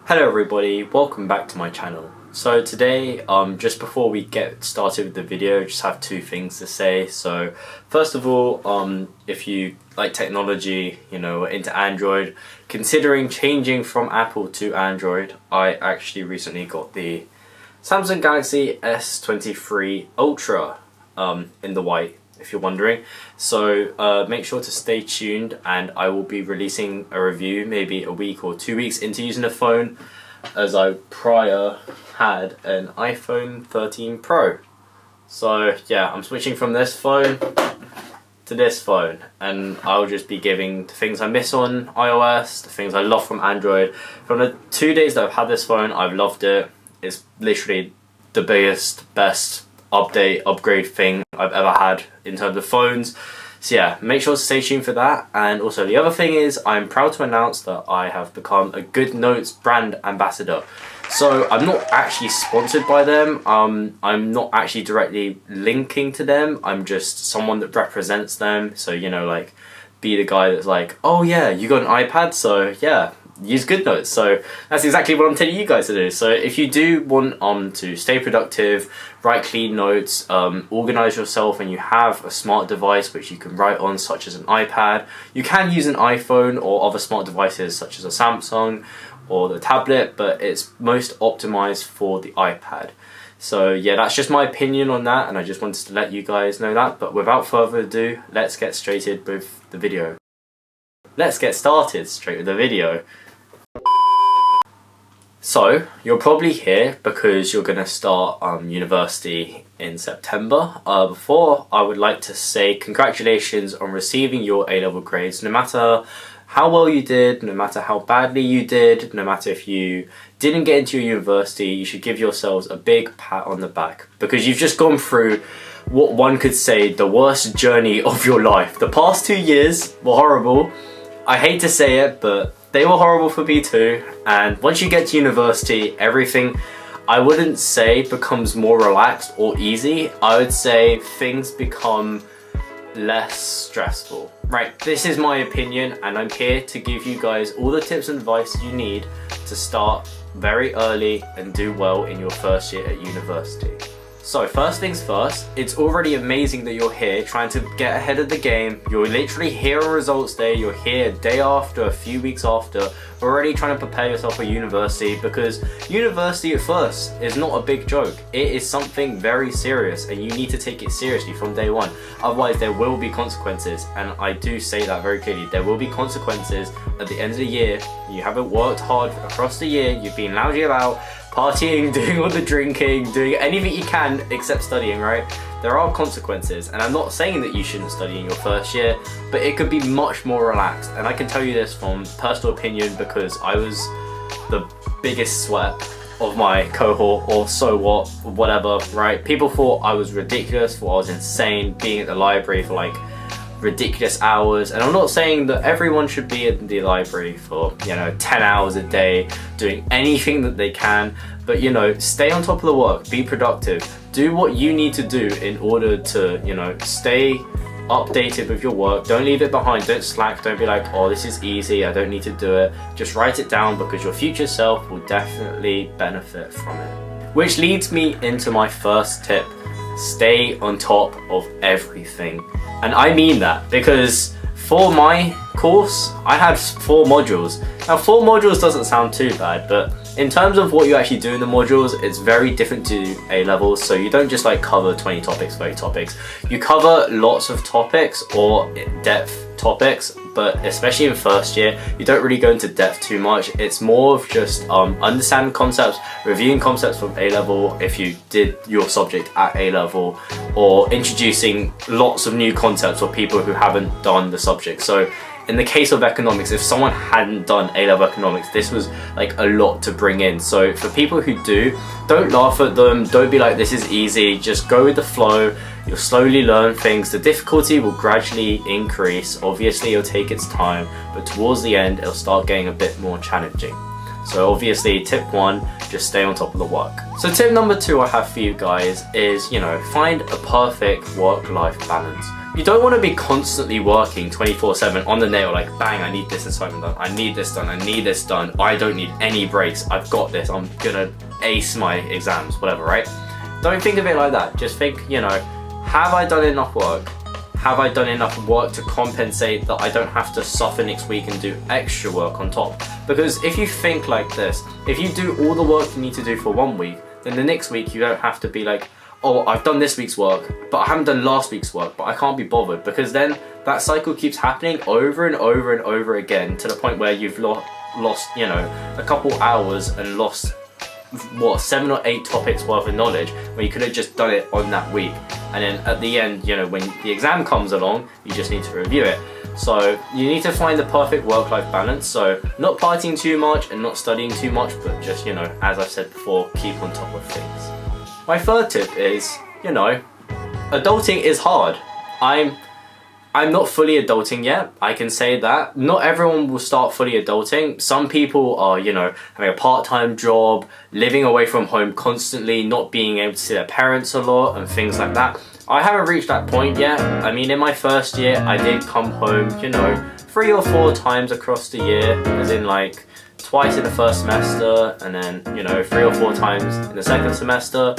Hello everybody, welcome back to my channel. So today, just before we get started with the video, I just have two things to say. So first of all, if you like technology, into Android, considering changing from Apple to Android, I actually recently got the Samsung Galaxy S23 Ultra in the white, if you're wondering. So make sure to stay tuned, and I will be releasing a review maybe a week or 2 weeks into using the phone, as I prior had an iPhone 13 Pro. So yeah, I'm switching from this phone to this phone, and I'll just be giving the things I miss on iOS, the things I love from Android. From the 2 days that I've had this phone, I've loved it. It's literally the biggest, best upgrade thing I've ever had in terms of phones. So yeah, make sure to stay tuned for that. And also the other thing is, I'm proud to announce that I have become a Good Notes brand ambassador. So I'm not actually sponsored by them, I'm not actually directly linking to them, I'm just someone that represents them. So like, be the guy that's like, oh yeah, you got an iPad, so yeah, use Good Notes. So that's exactly what I'm telling you guys to do. So if you do want to stay productive, write clean notes, organize yourself, and you have a smart device which you can write on, such as an iPad, you can use an iPhone or other smart devices such as a Samsung or the tablet, but it's most optimized for the iPad. So yeah, that's just my opinion on that, and I just wanted to let you guys know that. But without further ado, let's get started with the video. Let's get started straight with the video. So, you're probably here because you're going to start university in September. Before, I would like to say congratulations on receiving your A-level grades. No matter how well you did, no matter how badly you did, no matter if you didn't get into your university, you should give yourselves a big pat on the back, because you've just gone through what one could say the worst journey of your life. The past 2 years were horrible. I hate to say it, but they were horrible for me too. And once you get to university, everything, I wouldn't say becomes more relaxed or easy. I would say things become less stressful. Right, this is my opinion, and I'm here to give you guys all the tips and advice you need to start very early and do well in your first year at university. So first things first, it's already amazing that you're here trying to get ahead of the game. You're literally here on results day, you're here a day after, a few weeks after, already trying to prepare yourself for university, because university at first is not a big joke. It is something very serious, and you need to take it seriously from day one. Otherwise there will be consequences, and I do say that very clearly. There will be consequences at the end of the year. You haven't worked hard across the year, you've been lousy about, partying, doing all the drinking, doing anything you can except studying, right? There are consequences, and I'm not saying that you shouldn't study in your first year, but it could be much more relaxed. And I can tell you this from personal opinion, because I was the biggest sweat of my cohort, or so what, whatever, right? People thought I was ridiculous, thought I was insane, being at the library for like ridiculous hours. And I'm not saying that everyone should be in the library for 10 hours a day doing anything that they can, but stay on top of the work, be productive, do what you need to do in order to stay updated with your work. Don't leave it behind, don't slack, don't be like, oh, this is easy, I don't need to do it. Just write it down, because your future self will definitely benefit from it. Which leads me into my first tip: stay on top of everything. And I mean that, because for my course, I had 4 modules. Now 4 modules doesn't sound too bad, but in terms of what you actually do in the modules, it's very different to A-levels. So you don't just like cover 20 topics, 30 topics. You cover lots of topics, or in-depth topics, but especially in first year, you don't really go into depth too much. It's more of just understanding concepts, reviewing concepts from A-level if you did your subject at A-level, or introducing lots of new concepts for people who haven't done the subject. So in the case of economics, if someone hadn't done A-level economics, this was like a lot to bring in. So for people who do, don't laugh at them, don't be like, this is easy, just go with the flow. You'll slowly learn things. The difficulty will gradually increase. Obviously it'll take its time, but towards the end it'll start getting a bit more challenging. So obviously tip 1, just stay on top of the work. So tip number 2 I have for you guys is, find a perfect work-life balance. you don't want to be constantly working 24/7 on the nail, like bang, I need this assignment done, I need this done, I need this done, I don't need any breaks, I've got this, I'm gonna ace my exams, whatever, right? Don't think of it like that. Just think, you know, have I done enough work? Have I done enough work to compensate that I don't have to suffer next week and do extra work on top? Because if you think like this, if you do all the work you need to do for 1 week, then the next week you don't have to be like, oh, I've done this week's work, but I haven't done last week's work, but I can't be bothered, because then that cycle keeps happening over and over and over again to the point where you've lost, you know, a couple hours and lost, what, 7 or 8 topics worth of knowledge when you could have just done it on that week. And then at the end, you know, when the exam comes along, you just need to review it. So you need to find the perfect work-life balance. So not partying too much and not studying too much, but just, you know, as I've said before, keep on top of things. My third tip is, you know, adulting is hard. I'm not fully adulting yet, I can say that. Not everyone will start fully adulting. Some people are, you know, having a part-time job, living away from home constantly, not being able to see their parents a lot and things like that. I haven't reached that point yet. I mean, in my first year, I did come home, you know, 3 or 4 times across the year, as in like twice in the first semester and then, you know, 3 or 4 times in the second semester,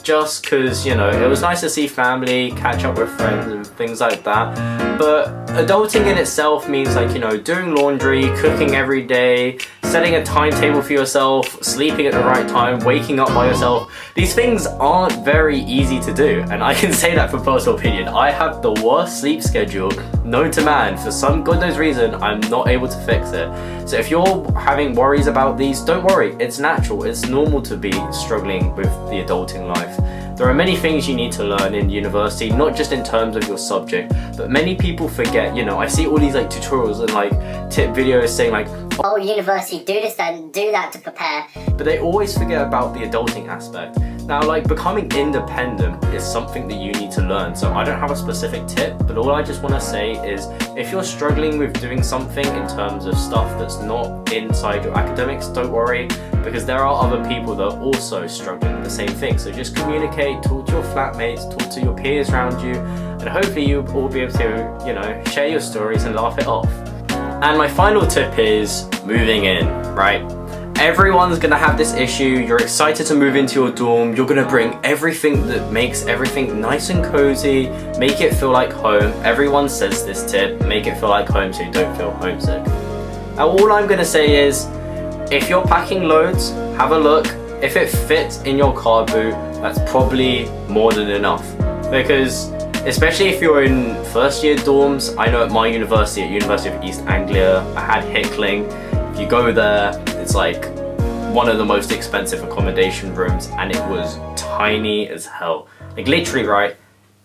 just because, you know, it was nice to see family, catch up with friends and things like that. But adulting in itself means, like, you know, doing laundry, cooking every day, setting a timetable for yourself, sleeping at the right time, waking up by yourself. These things aren't very easy to do, and I can say that from personal opinion. I have the worst sleep schedule known to man. For some god knows reason, I'm not able to fix it. So if you're having worries about these, don't worry. It's natural. It's normal to be struggling with the adulting life. There are many things you need to learn in university, not just in terms of your subject, but many people forget, you know, I see all these like tutorials and like tip videos saying like, oh, university, do this then, do that to prepare. But they always forget about the adulting aspect. Now, like, becoming independent is something that you need to learn. So I don't have a specific tip, but all I just want to say is if you're struggling with doing something in terms of stuff that's not inside your academics, don't worry, because there are other people that are also struggling with the same thing. So just communicate, talk to your flatmates, talk to your peers around you, and hopefully you'll all be able to, you know, share your stories and laugh it off. And my final tip is moving in, right? Everyone's gonna have this issue. You're excited to move into your dorm. You're gonna bring everything that makes everything nice and cozy, make it feel like home. Everyone says this tip, make it feel like home so you don't feel homesick. Now, all I'm gonna say is, if you're packing loads, have a look. If it fits in your car boot, that's probably more than enough. Because especially if you're in first year dorms, I know at my university, at University of East Anglia, I had Hickling. If you go there, it's like one of the most expensive accommodation rooms, and it was tiny as hell. Like literally, right?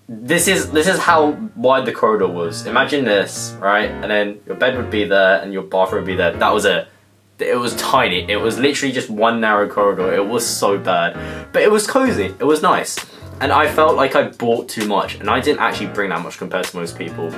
This is how wide the corridor was. Imagine this, right? And then your bed would be there and your bathroom would be there. That was it. It was tiny. It was literally just one narrow corridor. It was so bad. But it was cozy. It was nice. And I felt like I bought too much, and I didn't actually bring that much compared to most people.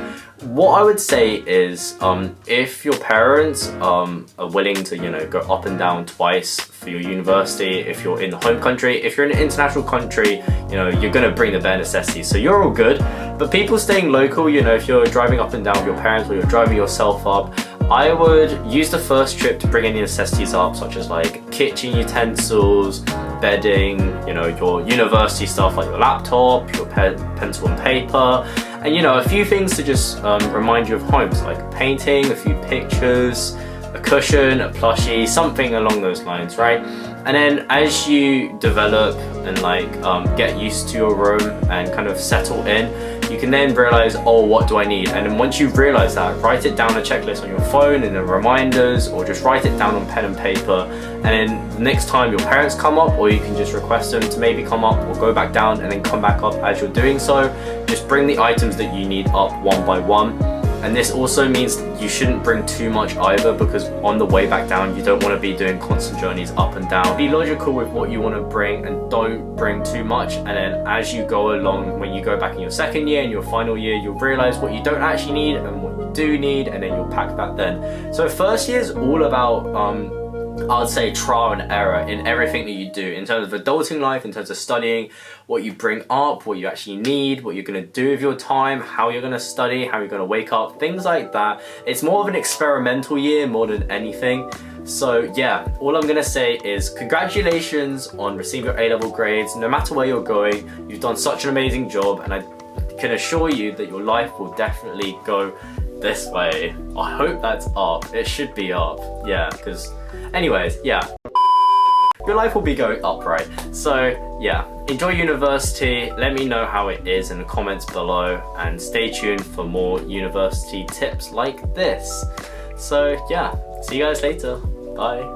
What I would say is, if your parents are willing to, you know, go up and down twice for your university, if you're in the home country, if you're in an international country, you know, you're gonna bring the bare necessities, so you're all good. But people staying local, you know, if you're driving up and down with your parents or you're driving yourself up, I would use the first trip to bring any necessities up, such as like kitchen utensils, bedding, you know, your university stuff like your laptop, your pencil and paper, and, you know, a few things to just remind you of home, so like a painting, a few pictures, a cushion, a plushie, something along those lines, right? And then as you develop and like get used to your room and kind of settle in, you can then realize, oh, what do I need? And then once you've realized that, write it down a checklist on your phone and then reminders, or just write it down on pen and paper. And then the next time your parents come up, or you can just request them to maybe come up or go back down and then come back up as you're doing so. Just bring the items that you need up one by one. And this also means you shouldn't bring too much either, because on the way back down, you don't want to be doing constant journeys up and down. Be logical with what you want to bring and don't bring too much. And then as you go along, when you go back in your second year and your final year, you'll realize what you don't actually need and what you do need, and then you'll pack that then. So first year is all about I'd say trial and error in everything that you do, in terms of adulting life, in terms of studying, what you bring up, what you actually need, what you're going to do with your time, how you're going to study, how you're going to wake up, things like that. It's more of an experimental year more than anything. So yeah, all I'm going to say is congratulations on receiving your A-level grades. No matter where you're going, you've done such an amazing job, and I can assure you that your life will definitely go this way. I hope that's up. It should be up. Yeah, because anyways, yeah. Your life will be going up, right? So yeah, enjoy university. Let me know how it is in the comments below, and stay tuned for more university tips like this. So yeah, see you guys later. Bye.